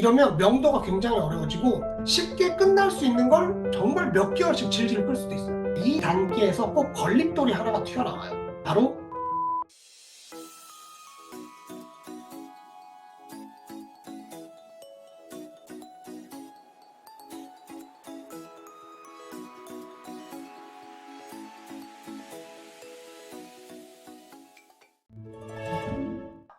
이러면 명도가 굉장히 어려워지고 쉽게 끝날 수 있는 걸 정말 몇 개월씩 질질 끌 수도 있어요. 이 단계에서 꼭 걸림돌이 하나가 튀어나와요. 바로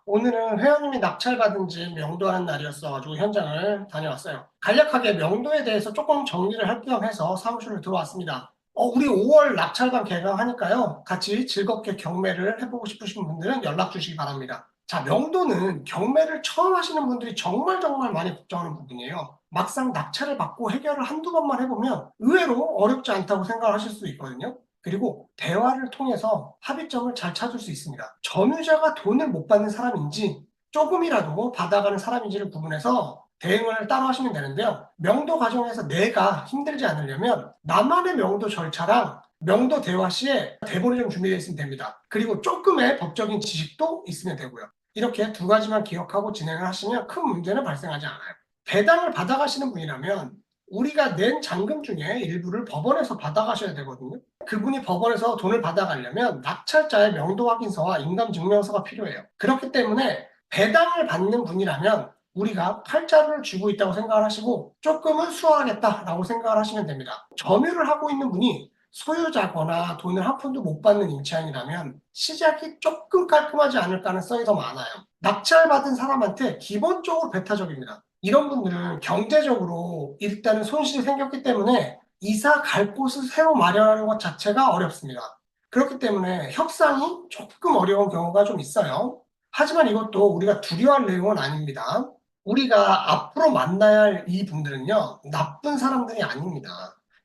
오늘은 회원님이 낙찰받은 집 명도하는 날이었어가지고 현장을 다녀왔어요. 간략하게 명도에 대해서 조금 정리를 할 겸 해서 사무실을 들어왔습니다. 우리 5월 낙찰방 개강하니까요. 같이 즐겁게 경매를 해보고 싶으신 분들은 연락 주시기 바랍니다. 자, 명도는 경매를 처음 하시는 분들이 정말 많이 걱정하는 부분이에요. 막상 낙찰을 받고 해결을 한두 번만 해보면 의외로 어렵지 않다고 생각하실 수 있거든요. 그리고 대화를 통해서 합의점을 잘 찾을 수 있습니다. 점유자가 돈을 못 받는 사람인지 조금이라도 받아가는 사람인지를 구분해서 대응을 따로 하시면 되는데요. 명도 과정에서 내가 힘들지 않으려면 나만의 명도 절차랑 명도 대화 시에 대본이 좀 준비되어 있으면 됩니다. 그리고 조금의 법적인 지식도 있으면 되고요. 이렇게 두 가지만 기억하고 진행을 하시면 큰 문제는 발생하지 않아요. 배당을 받아가시는 분이라면 우리가 낸 잔금 중에 일부를 법원에서 받아가셔야 되거든요. 그분이 법원에서 돈을 받아가려면 낙찰자의 명도 확인서와 인감증명서가 필요해요. 그렇기 때문에 배당을 받는 분이라면 우리가 팔자를 쥐고 있다고 생각을 하시고 조금은 수월하겠다라고 생각을 하시면 됩니다. 점유를 하고 있는 분이 소유자거나 돈을 한 푼도 못 받는 임차인이라면 시작이 조금 깔끔하지 않을 가능성이 더 많아요. 낙찰받은 사람한테 기본적으로 배타적입니다. 이런 분들은 경제적으로 일단은 손실이 생겼기 때문에 이사 갈 곳을 새로 마련하는 것 자체가 어렵습니다. 그렇기 때문에 협상이 조금 어려운 경우가 좀 있어요. 하지만 이것도 우리가 두려워할 내용은 아닙니다. 우리가 앞으로 만나야 할 이 분들은요, 나쁜 사람들이 아닙니다.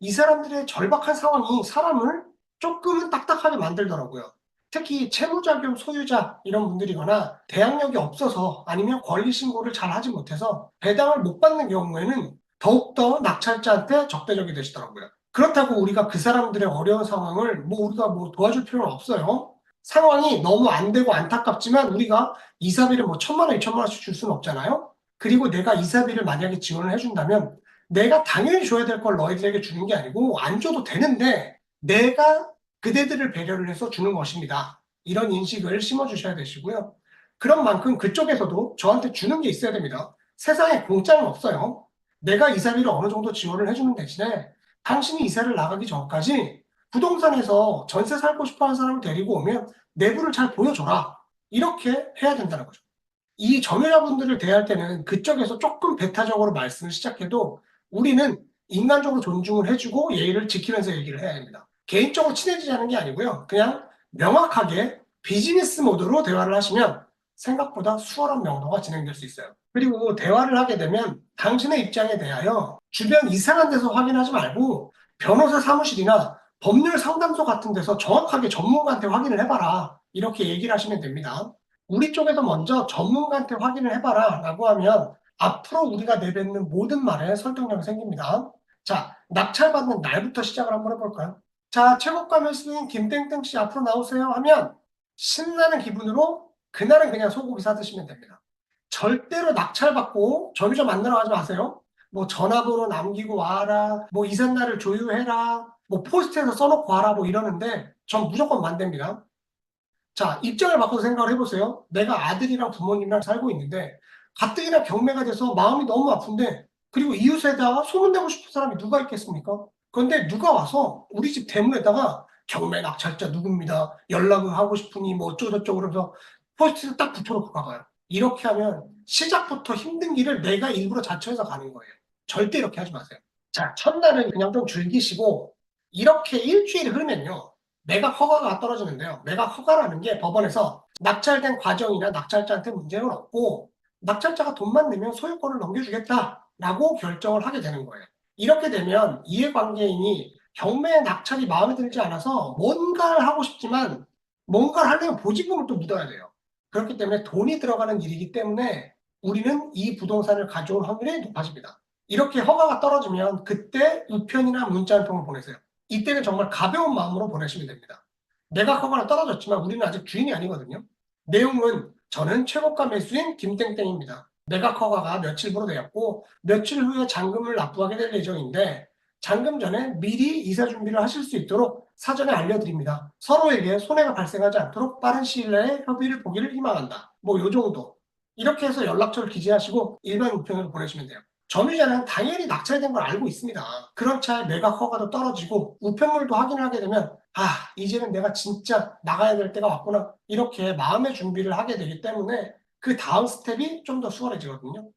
이 사람들의 절박한 상황이 사람을 조금은 딱딱하게 만들더라고요. 특히 채무자금 소유자 이런 분들이거나 대항력이 없어서 아니면 권리신고를 잘 하지 못해서 배당을 못 받는 경우에는 더욱더 낙찰자한테 적대적이 되시더라고요. 그렇다고 우리가 그 사람들의 어려운 상황을 우리가 도와줄 필요는 없어요. 상황이 너무 안 되고 안타깝지만 우리가 이사비를 1,000만 원, 2,000만 원씩 줄 수는 없잖아요. 그리고 내가 이사비를 만약에 지원을 해준다면 내가 당연히 줘야 될 걸 너희들에게 주는 게 아니고 안 줘도 되는데 내가 그대들을 배려를 해서 주는 것입니다. 이런 인식을 심어주셔야 되시고요. 그런 만큼 그쪽에서도 저한테 주는 게 있어야 됩니다. 세상에 공짜는 없어요. 내가 이사비를 어느 정도 지원을 해주는 대신에 당신이 이사를 나가기 전까지 부동산에서 전세 살고 싶어 하는 사람을 데리고 오면 내부를 잘 보여줘라. 이렇게 해야 된다는 거죠. 이 점유자분들을 대할 때는 그쪽에서 조금 배타적으로 말씀을 시작해도 우리는 인간적으로 존중을 해주고 예의를 지키면서 얘기를 해야 합니다. 개인적으로 친해지자는 게 아니고요. 그냥 명확하게 비즈니스 모드로 대화를 하시면 생각보다 수월한 명도가 진행될 수 있어요. 그리고 대화를 하게 되면 당신의 입장에 대하여 주변 이상한 데서 확인하지 말고 변호사 사무실이나 법률 상담소 같은 데서 정확하게 전문가한테 확인을 해봐라. 이렇게 얘기를 하시면 됩니다. 우리 쪽에서 먼저 전문가한테 확인을 해봐라 라고 하면 앞으로 우리가 내뱉는 모든 말에 설득력이 생깁니다. 자, 낙찰받는 날부터 시작을 한번 해볼까요? 자, 최고가 매수인 김땡땡 씨 앞으로 나오세요 하면 신나는 기분으로 그날은 그냥 소고기 사드시면 됩니다. 절대로 낙찰받고 점유자 만나러 가지 마세요. 전화번호 남기고 와라, 이삿날을 조율해라, 포스트에서 써놓고 와라 이러는데 전 무조건 반대입니다. 자, 입장을 바꿔서 생각을 해보세요. 내가 아들이랑 부모님이랑 살고 있는데 가뜩이나 경매가 돼서 마음이 너무 아픈데 그리고 이웃에다가 소문내고 싶은 사람이 누가 있겠습니까? 그런데 누가 와서 우리 집 대문에다가 경매 낙찰자 누굽니다. 연락을 하고 싶으니 어쩌고저쩌고 그러면서 포스트를 딱 붙여놓고 가봐요. 이렇게 하면 시작부터 힘든 길을 내가 일부러 자처해서 가는 거예요. 절대 이렇게 하지 마세요. 자, 첫날은 그냥 좀 즐기시고 이렇게 일주일이 흐르면요. 매각 허가가 떨어지는데요. 매각 허가라는 게 법원에서 낙찰된 과정이나 낙찰자한테 문제는 없고 낙찰자가 돈만 내면 소유권을 넘겨주겠다라고 결정을 하게 되는 거예요. 이렇게 되면 이해관계인이 경매 낙찰이 마음에 들지 않아서 뭔가를 하고 싶지만 뭔가를 하려면 보증금을 또 묻어야 돼요. 그렇기 때문에 돈이 들어가는 일이기 때문에 우리는 이 부동산을 가져올 확률이 높아집니다. 이렇게 허가가 떨어지면 그때 우편이나 문자 한 통을 보내세요. 이때는 정말 가벼운 마음으로 보내시면 됩니다. 매각 허가는 떨어졌지만 우리는 아직 주인이 아니거든요. 내용은 저는 최고가 매수인 김땡땡입니다. 매각 허가가 며칠부로 되었고 며칠 후에 잔금을 납부하게 될 예정인데 잔금 전에 미리 이사 준비를 하실 수 있도록 사전에 알려드립니다. 서로에게 손해가 발생하지 않도록 빠른 시일 내에 협의를 보기를 희망한다. 뭐 요 정도. 이렇게 해서 연락처를 기재하시고 일반 우편으로 보내시면 돼요. 점유자는 당연히 낙찰된 걸 알고 있습니다. 그런 차에 매각 허가도 떨어지고 우편물도 확인을 하게 되면 이제는 내가 진짜 나가야 될 때가 왔구나. 이렇게 마음의 준비를 하게 되기 때문에 그 다음 스텝이 좀 더 수월해지거든요.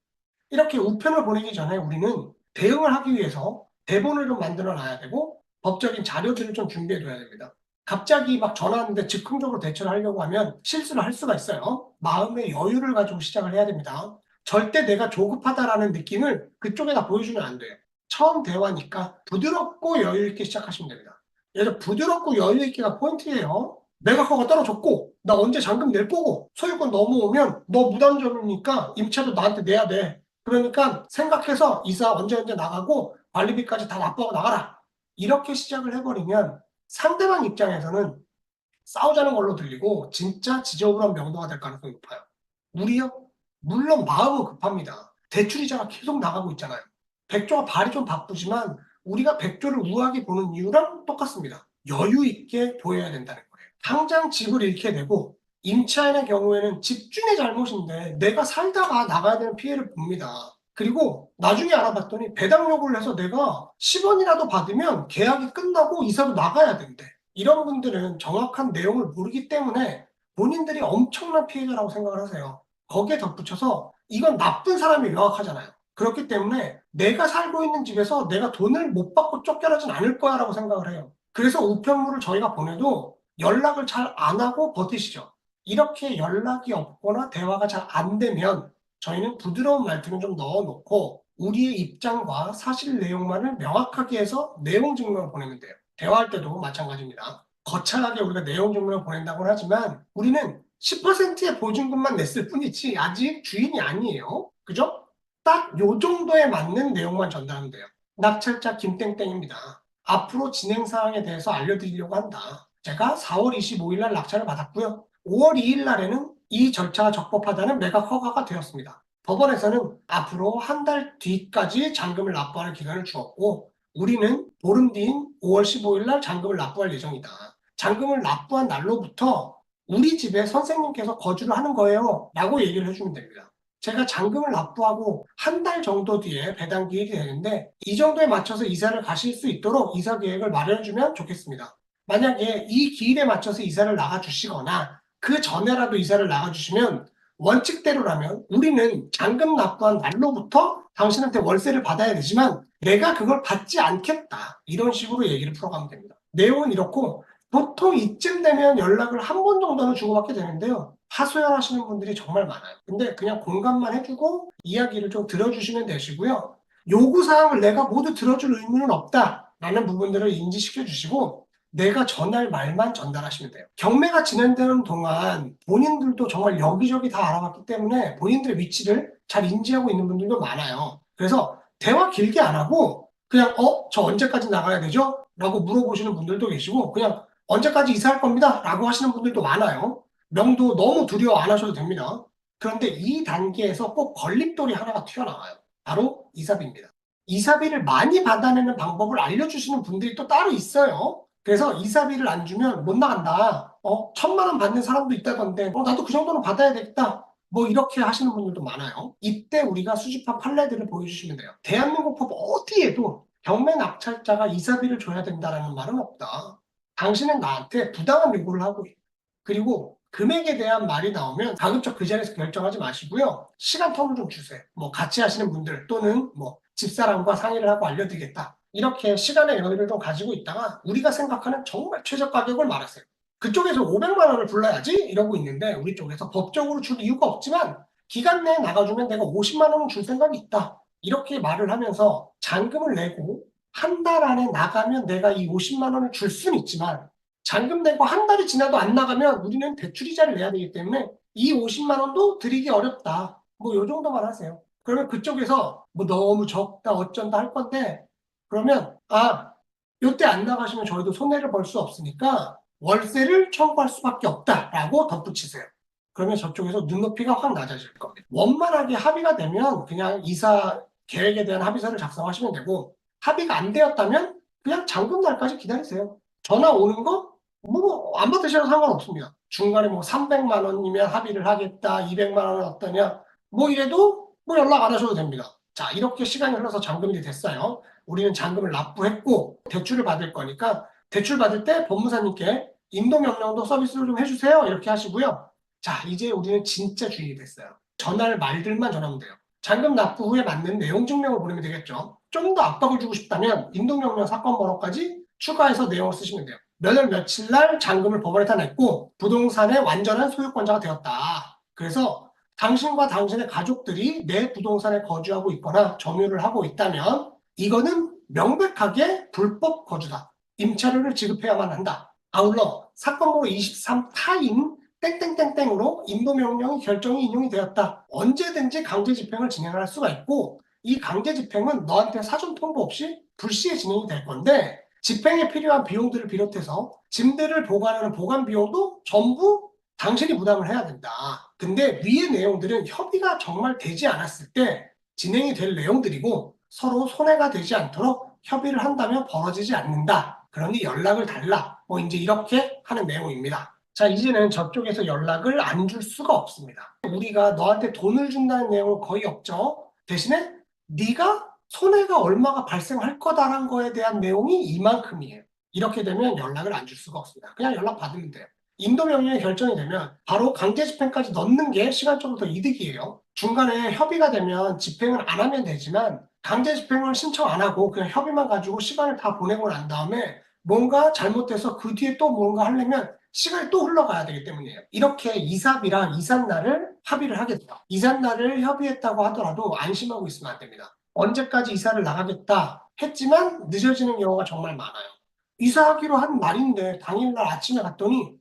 이렇게 우편을 보내기 전에 우리는 대응을 하기 위해서 대본을 좀 만들어 놔야 되고 법적인 자료들을 좀 준비해 둬야 됩니다. 갑자기 막 전화 왔는데 즉흥적으로 대처를 하려고 하면 실수를 할 수가 있어요. 마음의 여유를 가지고 시작을 해야 됩니다. 절대 내가 조급하다라는 느낌을 그쪽에다 보여주면 안 돼요. 처음 대화니까 부드럽고 여유 있게 시작하시면 됩니다. 예를 부드럽고 여유 있게가 포인트예요. 내가 허가 떨어졌고 나 언제 잔금 낼 거고 소유권 넘어오면 너 무단점유니까 임차도 나한테 내야 돼. 그러니까 생각해서 이사 언제 나가고 관리비까지 다 납부하고 나가라. 이렇게 시작을 해버리면 상대방 입장에서는 싸우자는 걸로 들리고 진짜 지저분한 명도가 될 가능성이 높아요. 우리요? 물론 마음은 급합니다. 대출이자가 계속 나가고 있잖아요. 백조가 발이 좀 바쁘지만 우리가 백조를 우아하게 보는 이유랑 똑같습니다. 여유 있게 보여야 된다는 거예요. 당장 집을 잃게 되고 임차인의 경우에는 집주인의 잘못인데 내가 살다가 나가야 되는 피해를 봅니다. 그리고 나중에 알아봤더니 배당 요구를 해서 내가 10원이라도 받으면 계약이 끝나고 이사로 나가야 된대. 이런 분들은 정확한 내용을 모르기 때문에 본인들이 엄청난 피해자라고 생각을 하세요. 거기에 덧붙여서 이건 나쁜 사람이 명확하잖아요. 그렇기 때문에 내가 살고 있는 집에서 내가 돈을 못 받고 쫓겨나진 않을 거야 라고 생각을 해요. 그래서 우편물을 저희가 보내도 연락을 잘 안 하고 버티시죠. 이렇게 연락이 없거나 대화가 잘 안 되면 저희는 부드러운 말투를 좀 넣어놓고 우리의 입장과 사실 내용만을 명확하게 해서 내용 증명을 보내면 돼요. 대화할 때도 마찬가지입니다. 거창하게 우리가 내용 증명을 보낸다고 하지만 우리는 10%의 보증금만 냈을 뿐이지 아직 주인이 아니에요. 그죠? 딱 요 정도에 맞는 내용만 전달하면 돼요. 낙찰자 김땡땡입니다. 앞으로 진행 사항에 대해서 알려드리려고 한다. 제가 4월 25일 날 낙찰을 받았고요. 5월 2일 날에는 이 절차가 적법하다는 매각 허가가 되었습니다. 법원에서는 앞으로 한 달 뒤까지 잔금을 납부하는 기간을 주었고 우리는 보름 뒤인 5월 15일 날 잔금을 납부할 예정이다. 잔금을 납부한 날로부터 우리 집에 선생님께서 거주를 하는 거예요 라고 얘기를 해주면 됩니다. 제가 잔금을 납부하고 한 달 정도 뒤에 배당 기일이 되는데 이 정도에 맞춰서 이사를 가실 수 있도록 이사 계획을 마련해주면 좋겠습니다. 만약에 이 기일에 맞춰서 이사를 나가주시거나 그 전에라도 이사를 나가주시면 원칙대로라면 우리는 잔금 납부한 날로부터 당신한테 월세를 받아야 되지만 내가 그걸 받지 않겠다. 이런 식으로 얘기를 풀어가면 됩니다. 내용은 이렇고 보통 이쯤 되면 연락을 한 번 정도는 주고받게 되는데요. 하소연하시는 분들이 정말 많아요. 근데 그냥 공감만 해주고 이야기를 좀 들어주시면 되시고요. 요구사항을 내가 모두 들어줄 의무는 없다라는 부분들을 인지시켜 주시고 내가 전할 말만 전달하시면 돼요. 경매가 진행되는 동안 본인들도 정말 여기저기 다 알아봤기 때문에 본인들의 위치를 잘 인지하고 있는 분들도 많아요. 그래서 대화 길게 안 하고 그냥 저 언제까지 나가야 되죠? 라고 물어보시는 분들도 계시고 그냥 언제까지 이사할 겁니다. 라고 하시는 분들도 많아요. 명도 너무 두려워 안 하셔도 됩니다. 그런데 이 단계에서 꼭 걸림돌이 하나가 튀어나와요. 바로 이사비입니다. 이사비를 많이 받아내는 방법을 알려주시는 분들이 또 따로 있어요. 그래서 이사비를 안 주면 못 나간다. 1,000만 원 받는 사람도 있다던데 나도 그 정도는 받아야 되겠다. 뭐 이렇게 하시는 분들도 많아요. 이때 우리가 수집한 판례들을 보여주시면 돼요. 대한민국 법 어디에도 경매 낙찰자가 이사비를 줘야 된다는 말은 없다. 당신은 나한테 부당한 요구를 하고 있다. 그리고 금액에 대한 말이 나오면 가급적 그 자리에서 결정하지 마시고요. 시간 텀을 좀 주세요. 뭐 같이 하시는 분들 또는 뭐 집사람과 상의를 하고 알려드리겠다. 이렇게 시간의 여유를 좀 가지고 있다가 우리가 생각하는 정말 최저 가격을 말하세요. 그쪽에서 500만 원을 불러야지 이러고 있는데 우리 쪽에서 법적으로 줄 이유가 없지만 기간 내에 나가주면 내가 50만 원은 줄 생각이 있다. 이렇게 말을 하면서 잔금을 내고 한 달 안에 나가면 내가 이 50만 원을 줄 수는 있지만 잔금 내고 한 달이 지나도 안 나가면 우리는 대출이자를 내야 되기 때문에 이 50만 원도 드리기 어렵다. 뭐 요 정도만 하세요. 그러면 그쪽에서 뭐 너무 적다 어쩐다 할 건데 그러면 요때 안 나가시면 저희도 손해를 볼 수 없으니까 월세를 청구할 수밖에 없다라고 덧붙이세요. 그러면 저쪽에서 눈높이가 확 낮아질 겁니다. 원만하게 합의가 되면 그냥 이사 계획에 대한 합의서를 작성하시면 되고, 합의가 안 되었다면 그냥 잔금 날까지 기다리세요. 전화 오는 거 뭐 안 받으셔도 상관없습니다. 중간에 뭐 300만 원이면 합의를 하겠다, 200만 원은 어떠냐, 뭐 이래도 뭐 연락 안 하셔도 됩니다. 자, 이렇게 시간이 흘러서 잔금이 됐어요. 우리는 잔금을 납부했고 대출을 받을 거니까 대출 받을 때 법무사님께 인도명령도 서비스를 좀 해주세요. 이렇게 하시고요. 자, 이제 우리는 진짜 주인이 됐어요. 전할 말들만 전하면 돼요. 잔금 납부 후에 맞는 내용 증명을 보내면 되겠죠. 좀 더 압박을 주고 싶다면 인도명령 사건 번호까지 추가해서 내용을 쓰시면 돼요. 몇 월 며칠 날 잔금을 법원에다 냈고 부동산의 완전한 소유권자가 되었다. 그래서 당신과 당신의 가족들이 내 부동산에 거주하고 있거나 점유를 하고 있다면 이거는 명백하게 불법 거주다. 임차료를 지급해야만 한다. 아울러 사건 번호 23 타인 땡땡땡땡으로 인도명령이 결정이 인용이 되었다. 언제든지 강제 집행을 진행할 수가 있고 이 강제 집행은 너한테 사전 통보 없이 불시에 진행이 될 건데 집행에 필요한 비용들을 비롯해서 짐들을 보관하는 보관 비용도 전부 당신이 부담을 해야 된다. 근데 위의 내용들은 협의가 정말 되지 않았을 때 진행이 될 내용들이고 서로 손해가 되지 않도록 협의를 한다면 벌어지지 않는다. 그러니 연락을 달라. 뭐 이제 이렇게 하는 내용입니다. 자, 이제는 저쪽에서 연락을 안 줄 수가 없습니다. 우리가 너한테 돈을 준다는 내용은 거의 없죠. 대신에 네가 손해가 얼마가 발생할 거다라는 거에 대한 내용이 이만큼이에요. 이렇게 되면 연락을 안 줄 수가 없습니다. 그냥 연락 받으면 돼요. 인도명령이 결정이 되면 바로 강제 집행까지 넣는 게 시간적으로 더 이득이에요. 중간에 협의가 되면 집행을 안 하면 되지만 강제 집행을 신청 안 하고 그냥 협의만 가지고 시간을 다 보내고 난 다음에 뭔가 잘못돼서 그 뒤에 또 뭔가 하려면 시간이 또 흘러가야 되기 때문이에요. 이렇게 이삽이랑 이삿날을 합의를 하게 돼요. 이삿날을 협의했다고 하더라도 안심하고 있으면 안 됩니다. 언제까지 이사를 나가겠다 했지만 늦어지는 경우가 정말 많아요. 이사하기로 한 날인데 당일날 아침에 갔더니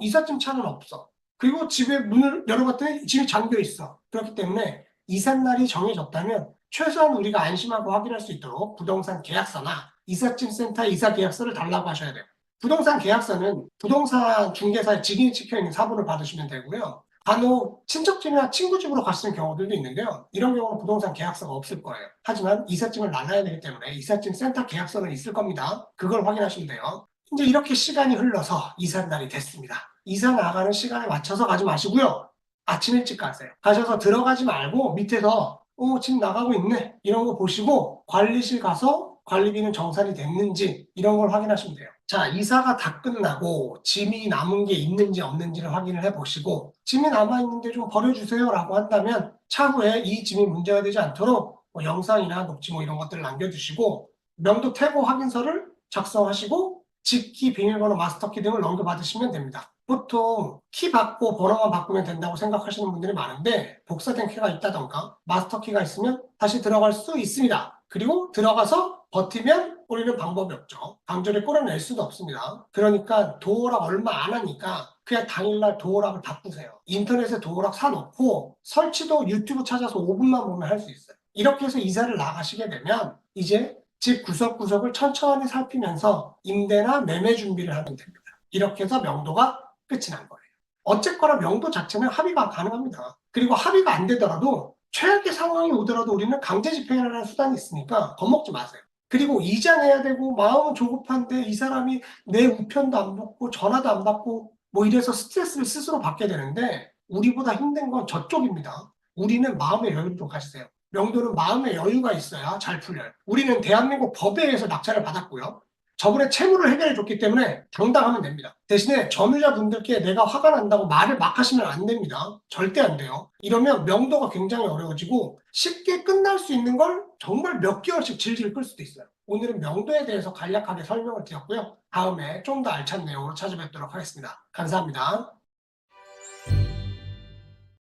이삿짐 차는 없어. 그리고 집에 문을 열어봤더니 집이 잠겨 있어. 그렇기 때문에 이삿날이 정해졌다면 최소한 우리가 안심하고 확인할 수 있도록 부동산 계약서나 이삿짐 센터 이사 계약서를 달라고 하셔야 돼요. 부동산 계약서는 부동산 중개사에 직인이 찍혀 있는 사본을 받으시면 되고요. 간혹 친척집이나 친구 집으로 가시는 경우들도 있는데요. 이런 경우는 부동산 계약서가 없을 거예요. 하지만 이삿짐을 나눠야 되기 때문에 이삿짐 센터 계약서는 있을 겁니다. 그걸 확인하시면 돼요. 이제 이렇게 시간이 흘러서 이삿 날이 됐습니다. 이사 나가는 시간에 맞춰서 가지 마시고요. 아침 일찍 가세요. 가셔서 들어가지 말고 밑에서 지금 나가고 있네 이런 거 보시고 관리실 가서 관리비는 정산이 됐는지 이런 걸 확인하시면 돼요. 자, 이사가 다 끝나고 짐이 남은 게 있는지 없는지를 확인을 해보시고 짐이 남아있는데 좀 버려주세요 라고 한다면 차후에 이 짐이 문제가 되지 않도록 뭐 영상이나 녹취 뭐 이런 것들을 남겨주시고 명도 퇴고 확인서를 작성하시고 직키, 비밀번호, 마스터키 등을 넘겨받으시면 됩니다. 보통 키 받고 번호만 바꾸면 된다고 생각하시는 분들이 많은데 복사된 키가 있다던가 마스터키가 있으면 다시 들어갈 수 있습니다. 그리고 들어가서 버티면 우리는 방법이 없죠. 강제로 끌어낼 수도 없습니다. 그러니까 도어락 얼마 안 하니까 그냥 당일날 도어락을 바꾸세요. 인터넷에 도어락 사놓고 설치도 유튜브 찾아서 5분만 보면 할 수 있어요. 이렇게 해서 이사를 나가시게 되면 이제 집 구석구석을 천천히 살피면서 임대나 매매 준비를 하면 됩니다. 이렇게 해서 명도가 끝이 난 거예요. 어쨌거나 명도 자체는 합의가 가능합니다. 그리고 합의가 안 되더라도 최악의 상황이 오더라도 우리는 강제 집행이라는 수단이 있으니까 겁먹지 마세요. 그리고 이자 내야 되고 마음은 조급한데 이 사람이 내 우편도 안 받고 전화도 안 받고 뭐 이래서 스트레스를 스스로 받게 되는데 우리보다 힘든 건 저쪽입니다. 우리는 마음의 여유를 좀 가지세요. 명도는 마음의 여유가 있어야 잘 풀려요. 우리는 대한민국 법에 의해서 낙찰을 받았고요. 저번에 채무를 해결해 줬기 때문에 당당하면 됩니다. 대신에 점유자분들께 내가 화가 난다고 말을 막 하시면 안 됩니다. 절대 안 돼요. 이러면 명도가 굉장히 어려워지고 쉽게 끝날 수 있는 걸 정말 몇 개월씩 질질 끌 수도 있어요. 오늘은 명도에 대해서 간략하게 설명을 드렸고요. 다음에 좀 더 알찬 내용으로 찾아뵙도록 하겠습니다. 감사합니다.